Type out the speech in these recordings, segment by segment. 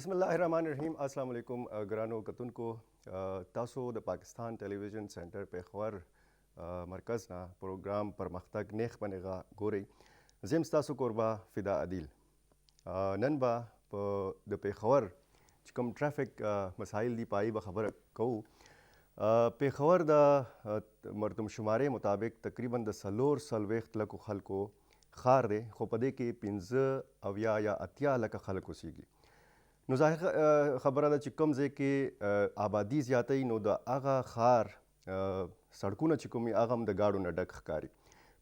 बिस्मिल्लाहिर्रहमानिर्रहीम अस्सलाम वालेकुम ग्रानो कतुन को तासो द पाकिस्तान टेलीविजन सेंटर पेखवर मरकज़ ना प्रोग्राम परमख्तग नेख बनेगा गोरे जिम तासो कोरबा फिदा अदील नन बा द पेखवर चिकम ट्रैफिक मसाइल दी पाई बखबर को पेखवर द मरदम शुमारे मुताबिक तकरीबन द सलोर सलवेख्त लको खलको खार दे खोपदे के पिंज़ अविया या अतिया लका खलको सीगी नो ज़ाहिर ख़बरा दा چې کوم ځای کې آبادي زیاتوي نو د هغه ښار سړکونه چې کوم هغه هم د ګاډو نه ډک ښکاري.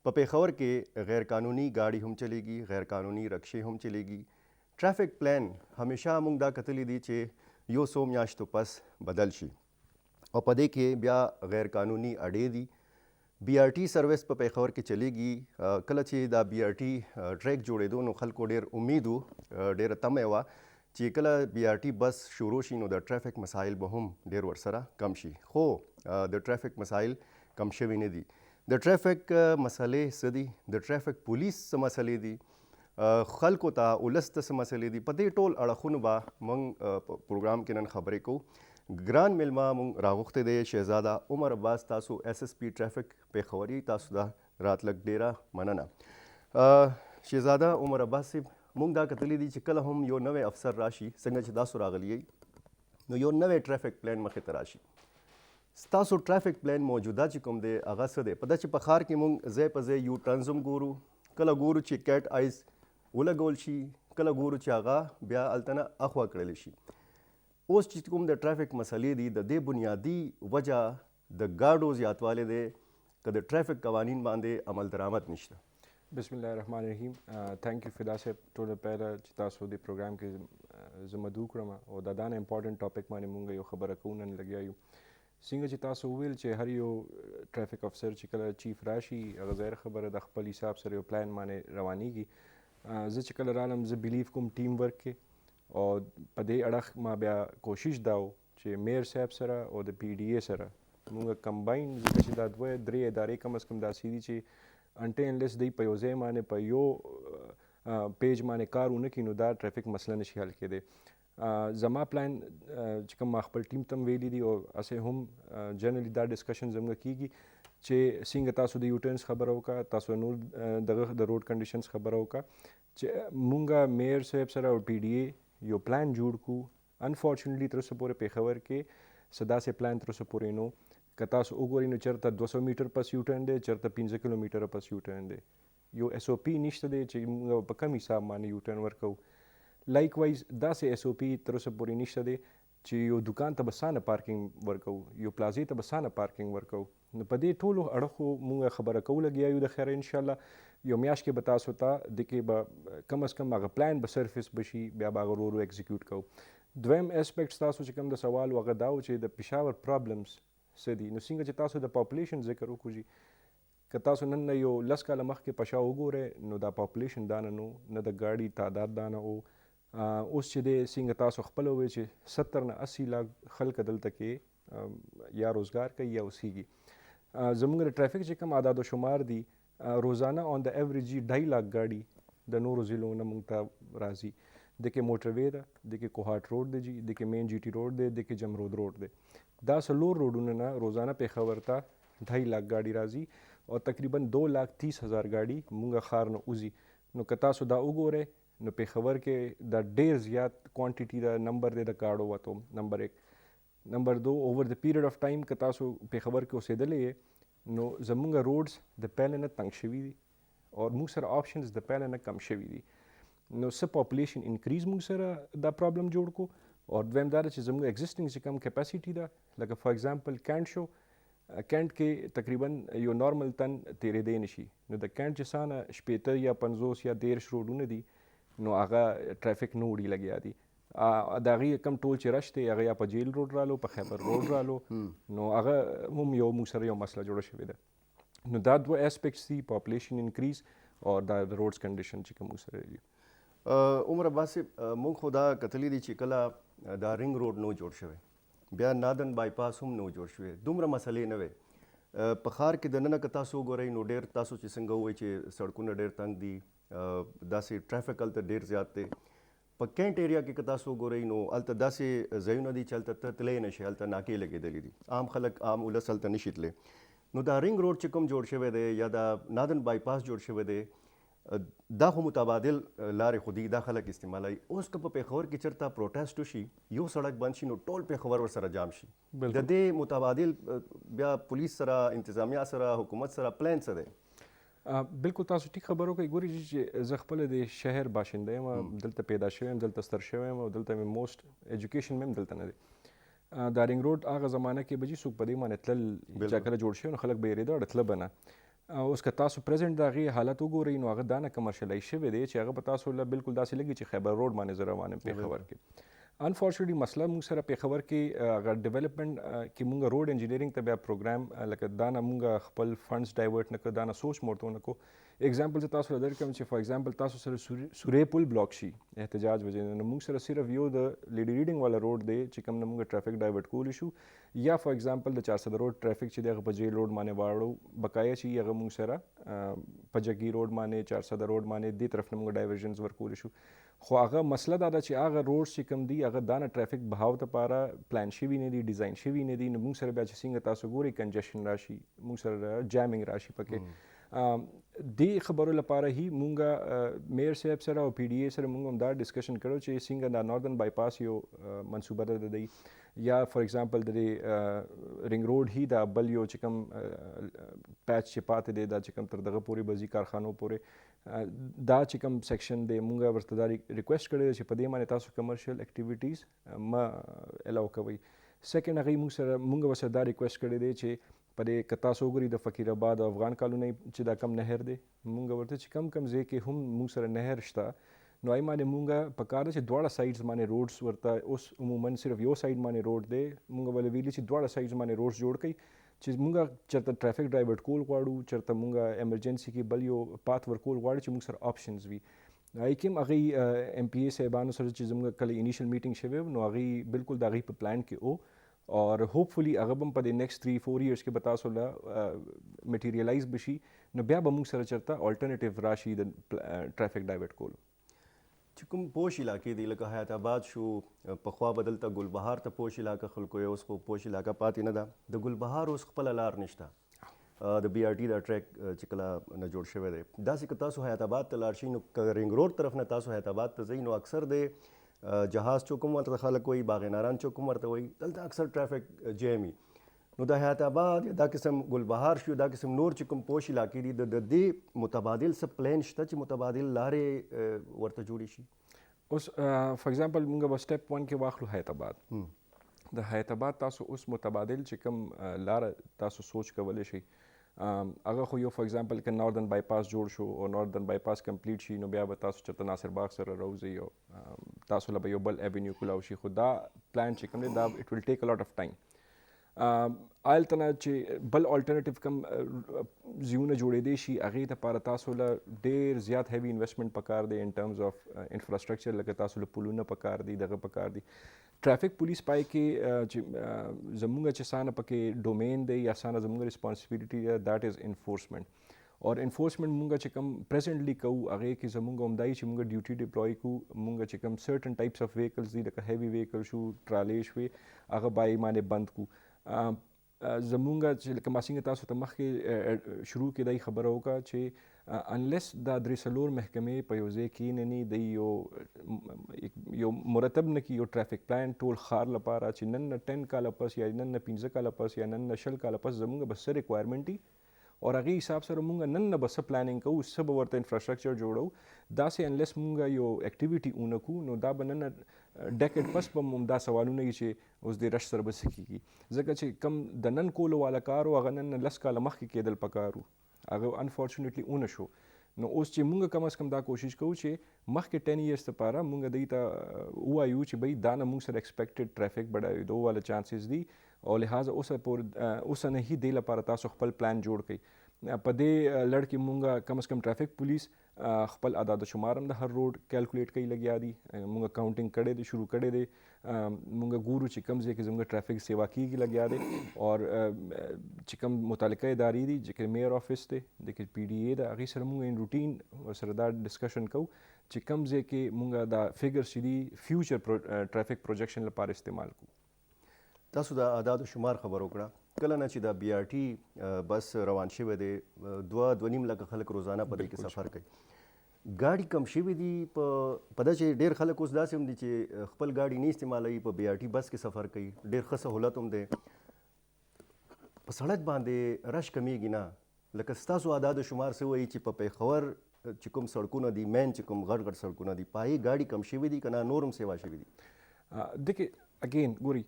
په پېښور کې غیر قانوني ګاډي هم چلیږي، غیر قانوني رکشې هم چلیږي. ټرافیک پلان همیشه موږ دا کتلی دي چې یو څو میاشتو پس بدل شي او په دې کې بیا غیر قانوني اډې دي. بی آر ټي سروس په پېښور کې چلیږي. کله چې دا بی آر ټي ټریک جوړېدو نو خلکو ډېر امید و، ډېره تمه وه چې کله بی آر ټي بس شروع شي نو د ټرافیک مسایل به هم ډېر ورسره کم شي، خو د ټرافیک مسایل کم شوي نه دي. د ټرافیک مسلې څه دي، د ټرافیک پولیس څه مسلې دي، خلکو ته ولس ته څه مسلې دي، په دې ټول اړخونو به موږ په پروګرام کې نن خبرې کوو. ګران میلمه موږ راغوښتی دی شهزاده عمر عباس، تاسو ایس ایس پی ټرافیک پېښوري، تاسو دا راتلک ډېره مننه. شهزاده عمر عباس صاحب، موږ دا کتلی دي چې کله هم یو نوی افسر راشي څنګه چې تاسو راغلی یئ نو یو نوی ټرافیک پلان مخې ته راشي. ستاسو ټرافیک پلان موجوده چې کوم دی هغه څه دی؟ په دا چې په ښار کې موږ ځای په ځای یو ټرنز هم ګورو، کله ګورو چې کیټ آیز ولګول شي، کله ګورو چې هغه بیا هلته نه اخوا کړلی شي. اوس چې کوم د ټرافیک مسلې دي د دې بنیادي وجه د ګاډو زیاتوالی دی که د ټرافیک قوانین باندې عمل درآمد نشته؟ بسم الله الرحمن الرحیم. تھینک یو فدا صاحب. ټوله پیله چې تاسو د پروګرام کې زه مدعو کړم او دا دانه امپورټنټ ټاپک باندې مونږ یو خبره کوو نن لګیا یو. څنګه چې تاسو وویل چې هر یو ټرافیک افسر چې کله چیف راشي هغه ظاهر خبره د خپل حساب سره یو پلان باندې روانیږي. زه چې کله رالم زه بلیف کوم ټیم ورک کې او په دې اړخ ما بیا کوشش دا و چې میر صاحب سره او د پی ډي اے سره مونږ کمباین، ځکه چې دا دوه درې ادارې کم از کم داسې دي چې انټې انلیس دی په یو ځای باندې په یو پیج باندې کار ونه کړي نو دا ټرافیک مسله نشي حل کېدی. زما پلان چې کوم ما خپل ټیم ته هم ویلي دي او اسې هم جنرالي دا ډسکشن زموږ کېږي چې څنګه تاسو د یوټرنس خبره وکړه، تاسو نور دغه د روډ کنډیشنز خبره وکړه چې مونږ میر صاحب سره او پی ډي اے یو پلان جوړ کړو. انفارچونیټلی تر اوسه پورې پېښور کې څه داسې پلان تر اوسه پورې نو که تاسو وګورئ نو چېرته 200 میټر پس یو ټرن دی، چېرته 15 کیلومیټره پس یو ټرن دی. یو ایس او پی نشته دی چې موږ په کم حساب باندې یو ټرن ورکوو. لایک وایز داسې ایس او پی تر اوسه پورې نشته دی چې یو دکان ته به څانه پارکینګ ورکوو، یو پلازې ته به څانه پارکینګ ورکوو. نو په دې ټولو اړخو موږ خبره کوو لګیا یو د خیره انشاءالله یو میاشت کې به تاسو ته د کې به کم از کم هغه پلان به سرفیس بشي، بیا به هغه ورو ایګزیکیوټ کوو. دویم اسپیکټ تاسو چې کوم د سوال هغه دا و چې د پېښور پرابلمز څه دي. نو څنګه چې تاسو د پاپولیشن ذکر وکړو، که تاسو نن نه یو 10 کاله مخکې په شا وګورئ نو دا پاپولیشن دانه نو نه د ګاډي تعداد دانه و. اوس چې دی څنګه تاسو خپله ووایئ چې 70 نه 80 لاک خلک دلته کې یا روزګار کوي یا اوسیږي. زموږ د ټرافیک چې کوم اعداد و شمار دي روزانه آن د ایوریج 2.5 لاک ګاډي د نورو ضلعو نه موږ ته راځي. د کې موټر وے ده، د کې کوهاټ روډ دی، د کې مین جی ټي روډ دی، د کې جمرود روډ دی. دا څلور روډونه نه روزانه پېښور ته 2.5 لاک ګاډي راځي او تقریبا 2,30,000 ګاډي مونږ ښار نه وځي. نو که تاسو دا وګورئ نو پېښور کې دا ډېر زیات کوانټیټي دا نمبر دی د ګاډو وتو. نمبر 1. نمبر 2 اوور د پیریډ اف ټایم که تاسو پېښور کې اوسېدلی یې نو زمونږ روډز د پیله نه تنګ شوي دي او موږ سره آپشنز د پیله نه کم شوي دي. نو څه پاپولیشن انکریز موږ سره دا پرابلم جوړ کړو. او دویم دا ده چې زموږ ایګزسټنګ چې کوم کیپاسټي ده لکه فار ایگزامپل کینټ شو، کینټ کې تقریبا یو نارمل تن تېرېدی نشي. نو د کینټ چې څانه 50 یا 50 یا 13 روډونه دي نو هغه ټرافیک نه وړي لګیا دي. د هغې کم ټول چې رش دی هغه یا په جیل روډ رالو، په خیبر روډ رالو، نو هغه هم یو موږ سره یو مسله جوړه شوې ده. نو دا دوه اسپیکټس دي، پاپولیشن انکریز او دا د روډز کنډیشن چې کوم موږ سره دي. عمر عباس صاحب، موږ خو دا کتلی دي چې کله دا رنګ روډ نو جوړ شوی، بیا نادن بایپاس هم نو جوړ شوی، دومره مسلې نه وې. په ښار کې دننه که تاسو وګورئ نو ډېر تاسو چې څنګه ووایئ چې سړکونه ډېر تنګ دي، داسې ټرافیک هلته ډېر زیات دی. په کینټ ایریا کې که تاسو وګورئ نو هلته داسې ځایونه دي چې هلته ته تللی نه شي، هلته ناکې لګېدلې دي، عام خلک عام ولس هلته نشي تللی. نو دا رینګ روډ چې کوم جوړ شوی دی یا دا نادن بایپاس جوړ شوی دی، دا خو متبادل لارې خو دي، دا خلک استعمالوي. اوس که په پېښور کې چېرته پروټیسټ وشي، یو سړک بند شي، نو ټول پېښور ورسره جام شي. د دې متبادل بیا پولیس سره، انتظامیه سره، حکومت سره پلان څه دی؟ بالکل تاسو ټیک خبرو کوي. ګوري چې زه خپل د شهر باشنده یم، دلته پیدا شوی یم، دلته ستر شوی یم او دلته مې موسټ ایجوکیشن مې هم دلته نه دی. دا رینګ روډ هغه زمانه کې به چې څوک په دې باندې تلل چې کله جوړ شوی نو خلک به یې ریده تله به نه. اوس که تاسو پرزنټ د هغې حالت وګورئ نو هغه دا نه کمرشلایز شوی دی چې هغه به تاسو له بالکل داسې لګي چې خیبر روډ باندې زه روان یم پېښور کې. انفارچونیټلی مسله موږ سره پېښور کې هغه ډیولپمنټ کې موږ روډ انجینیرینګ ته بیا پروګرام لکه دا نه موږ خپل فنډس ډایورټ نه کړو، دا نه سوچ مو ورته ونه کړو. اگزامپل زه تاسو له درکړم چې فار ایگزامپل تاسو سره سورې پل بلاک شي احتجاج وجې نه، موږ سره صرف یو د لیډي ریډینګ والا روډ دی چې کوم نه موږ ټرافیک ډایورټ کولی شو، یا فار ایگزامپل د 400 روډ ټرافیک چې دی هغه په جیل روډ باندې واړو بقایا چې هغه موږ سره په جګي روډ باندې 400 روډ باندې دې طرف نه موږ ډایورژنز ورکولی شو. خو هغه مسله دا ده چې هغه روډ چې کوم دي هغه دا نه ټرافیک بهاو دپاره پلان شوي نه دي، ډیزاین شوي نه دي، نو موږ سره بیا چې څنګه تاسو ګورئ کنجشن راشي، موږ سره جامینګ راشي پکې. دې خبرو لپاره هی مونږه میر صاحب سره او پی ډي اے سره مونږ هم دا ډسکشن کړو چې څنګه دا ناردن بایپاس یو منصوبه ده د دې، یا فار ایگزامپل د دې رینګ روډ هی دا بل یو چې کوم پیچ چې پاتې دی دا چې کوم تر دغه پورې به ځي کارخانو پورې، دا چې کوم سیکشن دی مونږ ورته دا ریکویسټ کړی چې په دې باندې تاسو کمرشل اکټیویټیز مه الاو کوئ. سیکنډ هغې مونږ ورسره دا ریکویسټ کړی دی چې په دې که تاسو وګورئ د فقیر آباد او افغان کالونۍ چې دا کم نهر دی، مونږ ورته چې کم ځای کې هم مونږ سره نهر شته نو هغې باندې مونږ پکار ده چې دواړه سایډز باندې روډز ورته اوس عموما صرف یو سایډ باندې روډ دی، مونږ ولې ویلي چې دواړه سایډز باندې روډز جوړ کړئ چې مونږ چېرته ټرافیک ډایورټ کول غواړو، چېرته مونږ ایمرجنسي کې بل یو پات ورکول غواړو چې مونږ سره آپشنز وي. هغې کې هم هغې ایم پی اے صاحبانو سره چې زموږ کله انیشل میټینګ شوی نو هغې بالکل د هغې په پلان کې او اور ہوپفلی هغه به په د نیکسټ 3-4 ایئرس کې به تاسو له میټیریلایز بشي نو بیا به موږ سره چېرته الټرنیټیو راشي د ټرافیک ډایورټ کولو. چې کوم پوش علاقې دي لکه حیات آباد شو، پخوا به دلته ګلبهار ته پوش علاقه خلکو یې، اوس خو پوش علاقه پاتې نه ده. د ګلبهار اوس خپله لار نشته، د بی آر ټي دا ټریک چې کله نه جوړ شوی دی. داسې که تاسو حیات آباد ته لاړ شئ نو که رینګ روډ طرف نه تاسو حیات آباد ته ځئ نو اکثر د جهاز چوک هم ورته خلک وایي، باغ ناران چوک هم ورته وایي، دلته اکثر ټرافیک جیم وي. نو د حیات آباد یا دا قسم ګلبهار شو، دا قسم نور چې کوم پوش علاقې دي د دې متبادل څه پلان شته چې متبادل لارې ورته جوړې شي؟ اوس فار ایگزامپل مونږ به سټیپ 1 کې واخلو حیات آباد. د حیات آباد تاسو اوس متبادل چې کوم لاره تاسو سوچ کولی شئ هغه خو یو فار ایگزامپل که ناردن بایپاس جوړ شو او ناردن بایپاس کمپلیټ شي نو بیا به تاسو چېرته ناصر باغ سره راوځئ او تاسو له به یو بل ایونیو کولاو شي، خو دا پلان چې کوم دی دا اټ ویل ټیک ا لاټ اف ټایم. هلته نه چې بل الټرنیټیو کوم ځایونه جوړېدی شي هغې دپاره تاسو له ډېر زیات هیوي انویسټمنټ پکار دی ان ټرمز اف انفراسټرکچر، لکه تاسو له پلونه پکار دي، دغه پکار دي. ټرافیک پولیس پای کې چې زموږ چې سانه پکې ډومین دی یا سانه زموږ ریسپانسبیلیټي ده دیٹ از انفورسمنټ. اور انفورسمنٹ مونږ چې کوم پریزنټلی کوو هغې کې زموږ همدا چې مونږ ډیوټي ډپلوی کوو، مونږ چې کوم سرټن ټایپس اف ویکلز دي لکه هیوي ویکل شو، ټرالې شوې، هغه بای باندې بند کو. زمونږ چې لکه ما څنګه تاسو ته مخکې شروع کې دا خبره وکړه چې انلیس دا 3 محکمې په یو ځای کښېنني دی یو مرتب نه کړي یو ټرافیک پلان ټول ښار لپاره چې نن نه 10 کاله پس یا نن نه 15 کاله پس یا نن نه 20 کاله پس زمونږ به څه ریکوایرمنټ وي اور هغې حساب سره مونږ نن نه به څه پلانینګ کوو، څه به ورته انفراسټرکچر جوړو. داسې انلیس مونږ یو اکټیویټي ونه کړو نو دا به نن ډیکډ پس به هم دا سوالونه وي چې اوس دې رش سره به څه کېږي، ځکه چې کم د نن کولو والا کار و هغه نن 10 کاله مخکې کېدل پکار و، هغه انفارچونیټلی ونه شو. نو اوس چې مونږ کم از کم دا کوشش کوو چې مخکې 10 ایئرس دپاره مونږ دوی ته ووایو چې بھئی دا نه مونږ سره ایکسپیکټډ ټرافیک بډایېدو والا چانسز دي او لہٰذا اوسه نه هي دې لپاره تاسو خپل پلان جوړ کړئ. په دې لړ کې مونږه کم از کم ټرافیک پولیس خپل اعداد و شمار هم د هر روډ کیلکولیټ کوي لګیا دي. مونږه کاونټینګ کړی دی، شروع کړی دی. مونږه ګورو چې کوم ځای کې زموږ ټرافیک سیوا کیږي لګیا دی، اور چې کوم متعلقه ادارې دي چې میر آفس دی، د کې پی ډي اے ده، هغې سره مونږ ان روټین ورسره دا ډسکشن کوو چې کوم ځای کې مونږه دا فګر چې دي فیوچر ټرافیک پروجیکشن لپاره استعمال کوو. تاسو د اعداد و شمار خبر وکړه. کله نه چې د بي آر ټي بس روان شوی دی، 2.5 لکه خلک روزانه په دې کې سفر کوي. ګاډي کم شوي دي په دا چې ډېر خلک اوس داسې هم دي چې خپل ګاډي نه استعمالوي، په بي آر ټي بس کې سفر کوي. ډېر ښه سهولت هم دی. په سړک باندې رش کمیږي نه؟ لکه ستاسو اعداد و شمار څه وایي چې په پېښور چې کوم سړکونه دي، مین چې کوم غټ غټ سړکونه دي، په هغې ګاډي کم شوي دي که نه نور هم سیوا شوي دي؟ دکې اګین ګوري،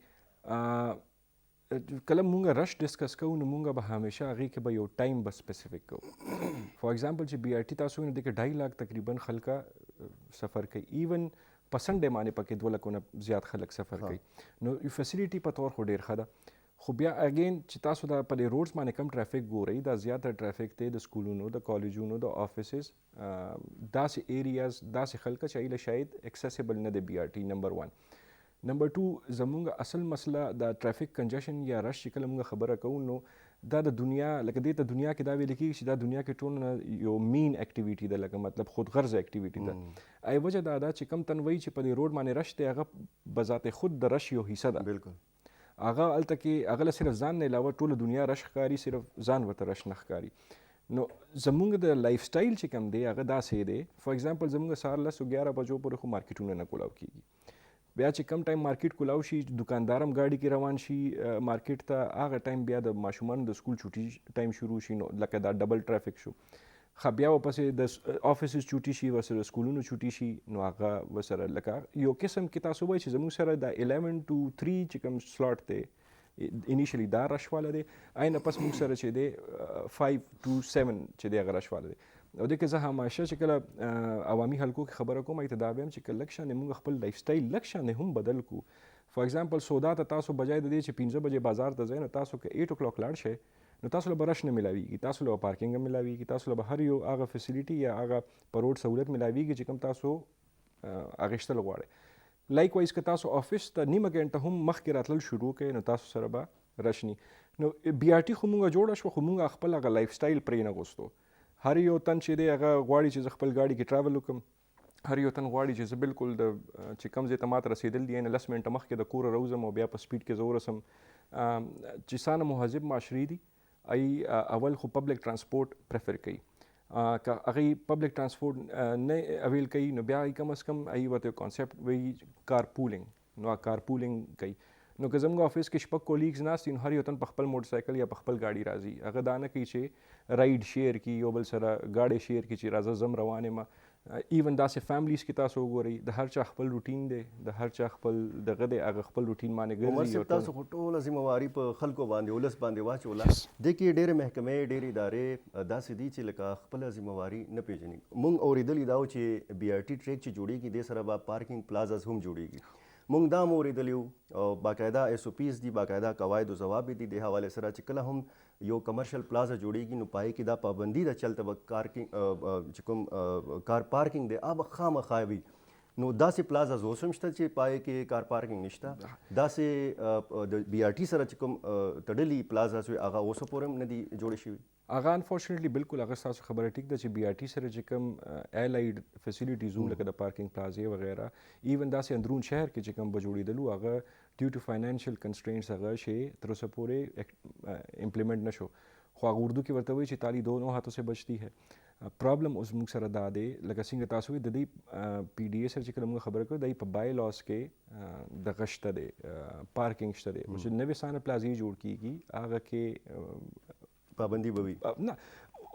کله مونږ رش ډسکس کوو نو مونږ به همیشه هغې کې به یو ټایم به سپیسیفیک کوو. فار ایگزامپل چې بي آر ټي تاسو وینئ دکې 2.5 لاک تقریبا خلکه سفر کوي. ایون په سنډے باندې پکې 2 لکونه زیات خلک سفر کوي. نو یو فیسیلیټي په طور خو ډېر ښه ده، خو بیا اګین چې تاسو دا په دې روډز باندې کم ټرافیک ګورئ، دا زیاته ټرافیک دی د سکولونو، د کالجونو، د آفیسز، داسې ایریاز، داسې خلکه چې هغې له شاید اکسیسیبل نه دی بي آر ټي. نمبر 1. نمبر 2 زمونږ اصل مسله د ټرافیک کنجشن یا رش چې کله مونږ خبره کوو نو دا د دنیا لکه دې ته دنیا کې دا ویل کېږي چې دا دنیا کې ټول نه یو مین اکټیویټي ده، لکه مطلب خودغرضه اکټیویټي ده. ای وجه دا ده چې کم تن وایي چې په دې روډ باندې رش دی، هغه بذات خود د رش یو حصه ده. بالکل. هغه هلته کې هغه له صرف ځان نه علاوه ټوله دنیا رش ښکاري، صرف ځان ورته رش نه ښکاري. نو زمونږ د لایف سټایل چې کوم دی هغه داسې دی. فار ایگزامپل زمونږ سهار 10-11 بجو پورې خو مارکیټونه نه کولاو کېږي. بیا چې کم ټایم مارکیټ کولاو شي، دکاندار هم گاډي کې روان شي مارکیټ ته، هغه ټایم بیا د ماشومانو د سکول چوټي ټایم شروع شي، نو لکه دا ډبل ټرافیک شو. ښه بیا ورپسې د آفیسز چوټي شي، ورسره سکولونو چوټي شي، نو هغه ورسره لکه یو قسم کې تاسو وایئ چې زموږ سره د 11 to 3 چې کوم سلاټ دی انیشلی دا رش والا دی، آینه پس موږ سره چې دی 5 to 7 چې دی هغه رش والا دی. او دې کې زه همیشه چې کله عوامي حلقو کې خبره کوم ته دا وایم چې که لږ شانې موږ خپل لایف سټایل لږ شانې هم بدل کړو. فار ایگزامپل سودا ته تاسو بجای د دې چې 15 بجې بازار ته ځئ، نو تاسو که 8 o'clock لاړ شئ نو تاسو له به رش نه میلاویږي، تاسو له به پارکینګ هم میلاویږي، تاسو له به هر یو هغه فیسیلیټي یا هغه په روډ سهولت میلاویږي چې کوم تاسو اخیستل غواړئ. لایک وایز که تاسو آفس ته نیمه ګنټه هم مخکې راتلل شروع کړئ نو تاسو سره به رش ني. نو بي آر ټي خو مونږ جوړه شوه، خو مونږ خپل هغه لایف سټایل پرې نه غوښتو. هر یو تن چې دی هغه غواړي چې زه خپل ګاډي کې ټراول وکړم، هر یو تن غواړي چې زه بالکل د چې کوم ځای ته ماته رسېدل دي یعنې 10 منټه مخکې د کوره راوځم او بیا په سپیډ کې زه ورسم. چې سانه مهذب معاشرې دي ای اول خو پبلک ترانسپورټ پریفر کوي. که هغې پبلک ترانسپورټ نه اویل کوي نو بیا کم از کم ای ورته کانسیپټ وایي کار پولینګ، نو کار پولینګ کوي. نو که زموږ آفس کې شپږ کولیګز ناست دي نو هر یو تن په خپل موټر سایکل یا په خپل ګاډي راځي. هغه دا نه کوي چې رایډ شیر کړي، یو بل سره ګاډی شیر کړي چې راځه زم روان یم. ایون داسې فیملیز کې تاسو وګورئ د هر چا خپل روټین دی، د هر چا خپل دغه دی، هغه خپل روټین باندې ګرځي. عمر صاحب تاسو خو ټوله ذمهواري په خلکو باندې ولس باندې واچوله. دې کې ډېرې محکمې ډېرې ادارې داسې دي چې لکه خپله ذمهواري نه پېژني. موږ اورېدلي دا و چې بي آر ټي ټریک چې جوړېږي دې سره به پارکینګ پلازاز هم جوړېږي. موږ دا هم اورېدلي وو او باقاعده ایس او پیز دي، باقاعده قواعد و ضوابط دي دې حوالې سره چې کله هم یو کمرشل پلازا جوړېږي نو پای کې دا پابندي ده چلته به چې کوم کار پارکینګ دی هغه به خامخا وي. نو داسې پلازاز اوس هم شته چې پای کې کار پارکینګ نشته. داسې د بي آر ټي سره چې کوم تړلي پلازاز وي هغه اوسه پورې هم نه دي جوړې شوي. هغه انفارچونیټلی بالکل هغه ستاسو خبره ټیک ده چې بي آر ټي سره چې کوم ایلاید فیسیلیټیز وو لکه د پارکینګ پلازې وغیره، ایون داسې اندرون شهر کې چې کوم به جوړېدلو هغه ډیو ټو فاینانشل کنسټرینټس هغه شی تر اوسه پورې امپلیمنټ نه شو. خو هغه اردو کې ورته وایي چې تالی دونوں ہاتھوں سے بچتی ہے. پرابلم اوس موږ سره دا دی لکه څنګه تاسو وایي د دې پی ډي اے سره چې کله موږ خبره کوو د په بای لاس کې دغه شته دی، پارکینګ شته دی چې نوې سانه پلازې جوړ کېږي هغه کې پابندي به وي نه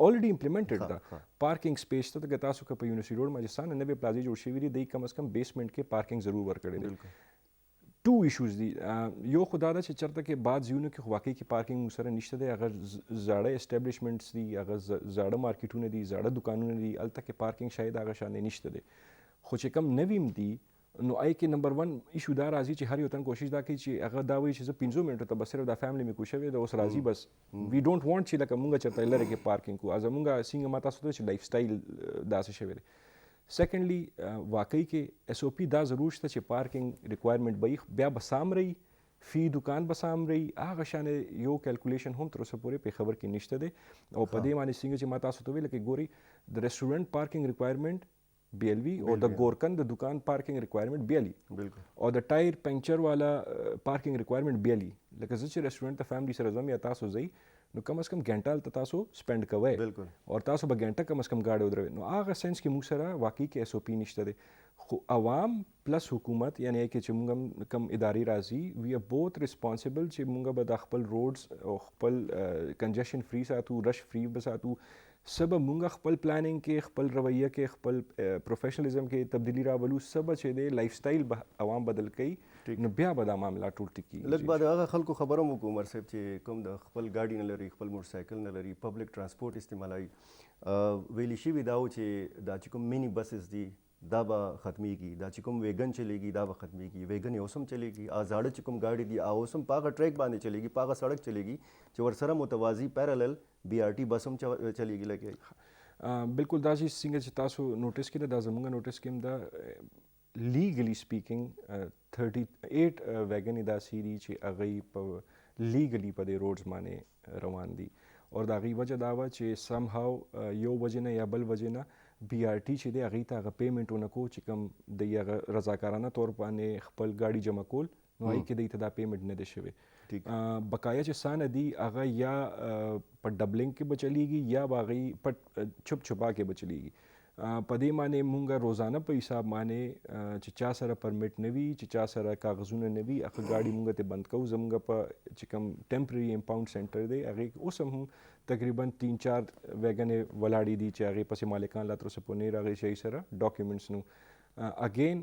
already implemented ده. پارکینګ سپیس ته که تاسو که په یونیورسټي روډ ماجستان نوې پلازې جوړ شوي دي دی کم از کم بیسمنټ کې پارکینګ ضرور ورکړی دی. 2 ایشوز دي. یو خو دا ده چې چېرته کې بعض ځایونو کې خو واقعي کې پارکینګ موږ سره نشته دی، هغه زاړه اسټابلیشمنټس دي، هغه زاړه مارکیټونه دي، زاړه دکانونه دي، هلته کې پارکینګ شاید هغه شانې نشته دی. خو چې کوم نوي هم دي نو آی کې نمبر 1 ایشو دا راځي چې هر یو تن کوشش دا کوي چې هغه دا وایي چې زه 15 منټو ته بس صرف دا فیملی مې کوشوي دا اوس راځي بس وی ډونټ وانټ چې لکه مونږ چېرته لرې کې پارکینګ کو زمونږ څنګه ما تاسو ته چې لایف سټایل داسې شوی دی. سیکنډلی واقعي کې ایس او پی دا ضرور شته چې پارکینګ ریکوایرمنټ به بیا به سام رہی فی دکان به سام رہی هغه شان یو کیلکولیشن هم تر اوسه پورې په خبر کې نشته دی او په دې باندې څنګه چې ما تاسو ته ویل کې ګوري د ریسټورانټ پارکینګ ریکوایرمنټ BLV او د ګورکن د دکان پارکینګ ریکوایرمنټ BLE بالکل او د ټایر پنکچر والا پارکینګ ریکوایرمنټ BLE. لکه زه چې ریسټورانټ ته فیملی سره ځم یا تاسو ځئ نو کم از کم ګنټه ته تاسو سپینډ کوئ بالکل او تاسو به ګنټه کم از کم ګاډي ودروي نو هغه سنس کې موږ سره واقعي کې ایس او پی نشته دی. خو عوام پلس حکومت یعنی کې چې موږ کم ادارې راځي وی ار بوث ریسپانسیبل چې موږ به د خپل روډز او خپل کنجشن فری ساتو رش فری به ساتو سب مونږ خپل پلانینګ کې خپل رویه کې خپل پروفیشنلیزم کې تبدیلی راولو سب چې د لایف سټایل به عوام بدل کړي نو بیا به دا معاملات ټول ټیک کیږي. لږ بعد هغه خلکو خبره مو کوم صاحب چې کوم د خپل گاډي نه لري خپل موټر سایکل نه لري پبلک ترانسپورت استعمالوي ویلی شي دا چې دا چې کوم مینی بسز دي دا به ختمیږي دا چې کوم ویګن چلیږي دا به ختمیږي ویګن یو سم چلیږي آزاړه چې کوم گاډي دي او سم پاغه ټریک باندې چلیږي پاغه سړک چلیږي چې ورسره متوازی پیرالل BRT بس هم چلیږي لکه بالکل دا چې څنګه چې تاسو نوټس کړئ دا زموږ نوټس کې دا لیګلی سپیکینګ 38 ویګن دا سیری چې هغه په لیګلی په دې روډز باندې روان دي او دا غي وجه دا و چې سم هاو یو وجه نه یا بل وجه نه BRT چې دی هغې ته هغه پیمنټونه کو چې کوم د هغه رضاکارانه طور باندې خپل ګاډي جمع کول نو هغې کې دوی ته دا پیمنټ نه دی شوی. بقایا چې سانه دي هغه یا په ډبلنګ کې به چلیږي یا به هغې پټ چپ چپا کې به چلیږي. په دې باندې مونږ روزانه په حساب باندې چې چا سره پرمیټ نه وي چې چا سره کاغذونه نه وي هغه ګاډي مونږ ته بند کوو. زمونږ په چې کوم ټیمپرري امپاؤنډ سینټر دی هغې اوس هم تقریبا 3-4 ویګنې ولاړې دي چې هغې پسې مالکان لا تر اوسه پورې نه راغلي شي سره ډاکومنټس نو اگین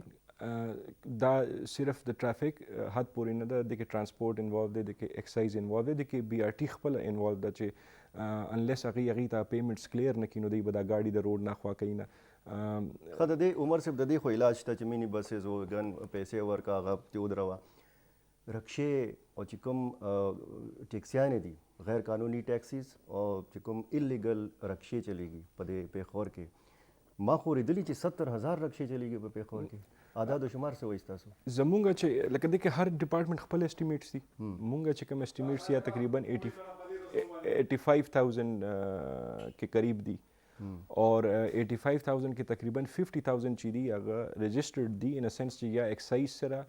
دا صرف د ټرافیک حد پورې نه ده د کې ترانسپورټ انوالو دی د کې ایکسایز انوالو دی د کې BRT خپله انوالو ده چې انلیس هغې ته پیمنټس کلیر نه کړي نو دوی به دا ګاډي د روډ نه خوا کوي نه. ښه د دې عمر صاحب د دې خو علاج شته چې مینی بسز وګن پیسې ورکا هغه پې ودروه رکشې او چې کوم ټیکسیانې دي غیر قانوني ټیکسیز او چې کوم اللیګل رکشې چلیږي په دې پیښور کې ما خو اورېدلي چې 70,000 رکشې چلیږي په پیښور کې اعداد و شمار څه وایي ستاسو؟ زمونږ چې لکه د کې هر ډپارټمنټ خپل اسټیمیټس دي مونږ چې کوم اسټیمیټس یا تقریبا 85,000 کې قریب دي اور 85,000 کې تقریبا 50,000 چې دي هغه رجسټرډ دي ان سینس چې یا ایکسایز سره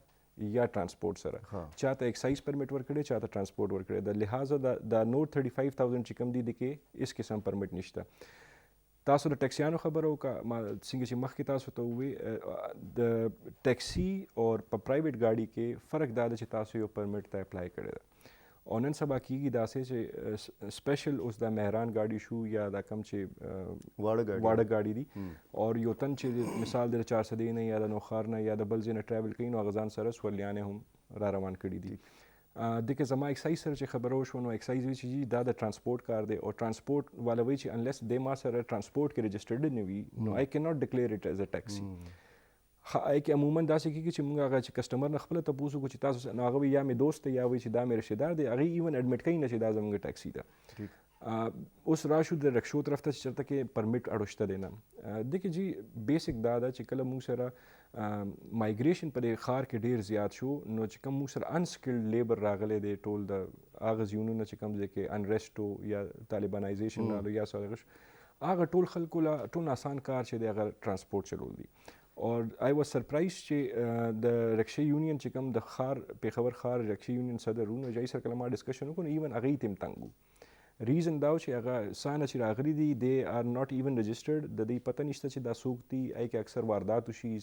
یا ترانسپورټ سره چاته ایکسایز پرمیټ ورکړي چاته ترانسپورټ ورکړي د لحاظه د نور 35,000 چې کوم دي د کې اس قسم پرمیټ نشته. تاسو د ټیکسیانو خبره وکړه ما څنګه چې مخکې تاسو ته ووایي د ټیکسي او په پرایویټ گاډي کې فرق دا ده چې تاسو یو پرمیټ ته اپلای کړی ده او نن سبا کېږي داسې چې سپیشل اوس د مهران گاډي شو یا دا کم چې واړه گاډي دي او یو تن چې مثال د 400 نه یا د نوخار نه یا د بل ځای نه ټریول کوي نو هغه ځان سره سولیانې هم را روان کړي دي. د کې زما ایکسایز سره چې خبره وشوه نو ایکسایز وی چې دا د ترانسپورټ کار دی او ترانسپورټ والا وی چې انلیس د ما سره ترانسپورټ کې رجسټرډ نه وي نو آی کین ناٹ ډیکلیئر اټ ایز ا ټیکسي. آی کې عموما داسې کېږي چې موږ هغه چې کسټمر نه خپله تپوس وکړو چې تاسو نو هغه یا مې دوست دی یا وایي چې دا مې رشته دار دی هغې ایون اډمټ کوي نه چې دا زموږ ټیکسي ده. اوس راشو د رکشو طرف ته چې چېرته کې پرمیټ اړوشته دی نه د کې جی بیسک دا ده چې کله موږ سره مایګریشن په دې ښار کې ډېر زیات شو نو چې کوم موږ سره انسکلډ لیبر راغلی دی ټول د هغه زیونونه چې کوم ځای کې انریسټ و یا طالبانایزیشن رالو یا هغه ټول خلکو له ټول آسان کار چې دی هغه ترانسپورټ چلول دي. اور آی واز سرپرایز چې د رکشې یونین چې کوم د ښار پیښور ښار رکشې یونین صدر و نو جای سره کله ما ډسکشن وکړو نو ایون هغې ته هم تنګ و. ریزن دا و چې هغه سانه چې راغلي دي دی آر ناٹ ایون رجسټرډ د دوی پته نشته چې دا څوک دي آی کې اکثر واردات وشي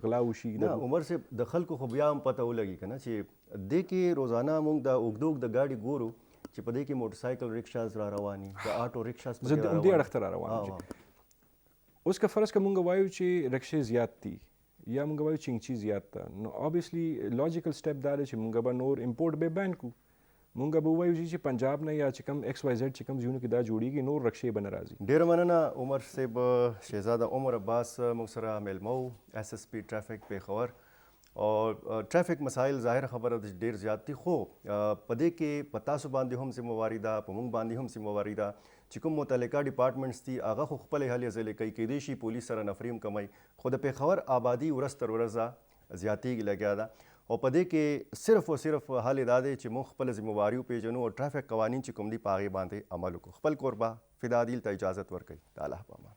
غلا وشي. نه عمر صاحب د خلکو خو بیا هم پته ولګي که نه چې دې کې روزانه موږ د اوږده د ګاډي ګورو چې په دې کې موټر سایکل رکشاز را رواني د آټو رکشاز زه د همدې اړخ ته را روان یم. اوس که فرض که مونږ وایو چې رکشې زیات دي یا مونږ وایو چینچي زیات ده نو obviously logical step دا دی چې مونږ به نور امپورټ به بین کړو مونږ به ووایو چې پنجاب نه یا چې کوم ایکس وائی زیډ چې کوم ځایونو کې دا جوړیږي نور رکشې به نه راځي. ډېره مننه عمر صاحب شهزاده عمر عباس موږ سره میلمه و اس اس پي ټرافیک پیښور और ट्रैफिक मसाइल ज़ाहिर खबर ढेर ज़्यादा खो पदे के पतासु बांधी हम जिम्मेवारी दा पमुंग बांधी हम जिम्मेवारी दा चिकुम मुतलका डिपार्टमेंट्स थी आगा खो खपल हाल ज़िले कई केदेशी पुलिस सर नफरीम कमाई खुद पे खबर आबादी उरस तर उरजा ज़्यादा लग्या दा और पदे के सिर्फ और सिर्फ हाल दादे च मुँह खपल जिम्मेवारी पेजनू और ट्रैफिक कवानीन चिकुम दी पागे बांधे अमल को खपल कोरबा फिदा दिल त इजाज़त वर कई ताला पामा।